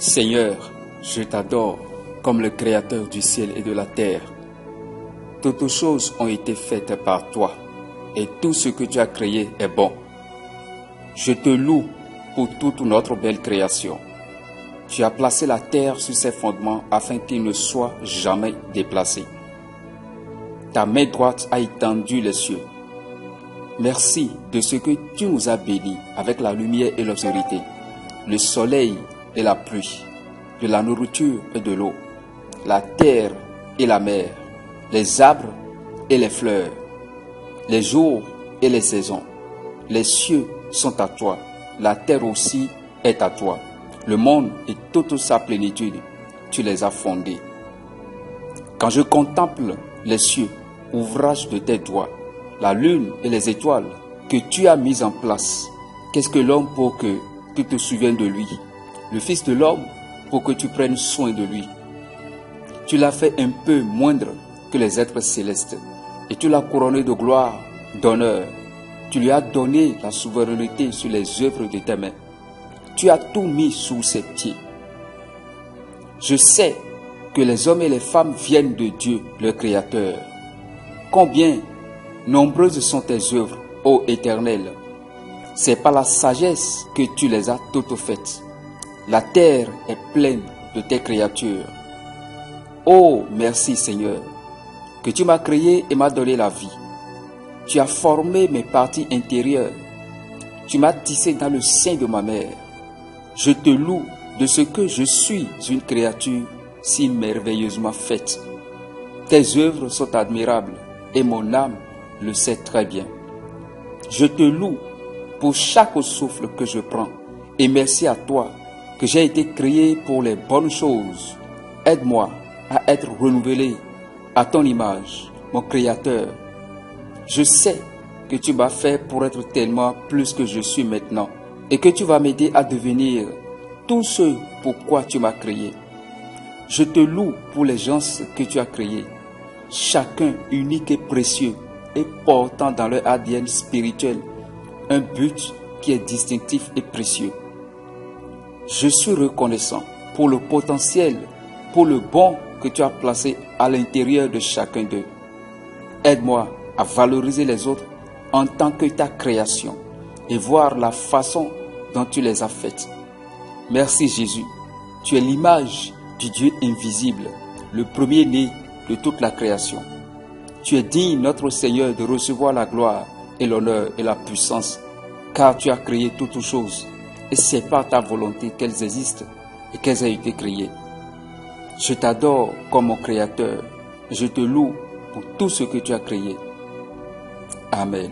Seigneur, je t'adore comme le Créateur du ciel et de la terre. Toutes choses ont été faites par toi, et tout ce que tu as créé est bon. Je te loue pour toute notre belle création. Tu as placé la terre sur ses fondements afin qu'il ne soit jamais déplacé. Ta main droite a étendu les cieux. Merci de ce que tu nous as bénis avec la lumière et l'obscurité, le soleil et la pluie, de la nourriture et de l'eau, la terre et la mer, les arbres et les fleurs, les jours et les saisons. Les cieux sont à toi, la terre aussi est à toi. Le monde et toute sa plénitude, tu les as fondés. Quand je contemple les cieux, ouvrage de tes doigts, la lune et les étoiles que tu as mises en place, qu'est-ce que l'homme pour que tu te souviennes de lui? Le Fils de l'homme pour que tu prennes soin de lui. Tu l'as fait un peu moindre que les êtres célestes et tu l'as couronné de gloire, d'honneur. Tu lui as donné la souveraineté sur les œuvres de tes mains. Tu as tout mis sous ses pieds. Je sais que les hommes et les femmes viennent de Dieu, le Créateur. Combien nombreuses sont tes œuvres, ô Éternel. C'est par la sagesse que tu les as toutes faites. La terre est pleine de tes créatures. Oh, merci Seigneur, que tu m'as créé et m'as donné la vie. Tu as formé mes parties intérieures. Tu m'as tissé dans le sein de ma mère. Je te loue de ce que je suis une créature si merveilleusement faite. Tes œuvres sont admirables et mon âme le sait très bien. Je te loue pour chaque souffle que je prends et merci à toi que j'ai été créé pour les bonnes choses. Aide-moi à être renouvelé à ton image, mon Créateur. Je sais que tu m'as fait pour être tellement plus que je suis maintenant et que tu vas m'aider à devenir tout ce pourquoi tu m'as créé. Je te loue pour les gens que tu as créés, chacun unique et précieux et portant dans leur ADN spirituel un but qui est distinctif et précieux. Je suis reconnaissant pour le potentiel, pour le bon que tu as placé à l'intérieur de chacun d'eux. Aide-moi à valoriser les autres en tant que ta création et voir la façon dont tu les as faites. Merci Jésus, tu es l'image du Dieu invisible, le premier-né de toute la création. Tu es digne, notre Seigneur, de recevoir la gloire et l'honneur et la puissance, car tu as créé toutes choses et c'est par ta volonté qu'elles existent et qu'elles aient été créées. Je t'adore comme mon Créateur et je te loue pour tout ce que tu as créé. Amen.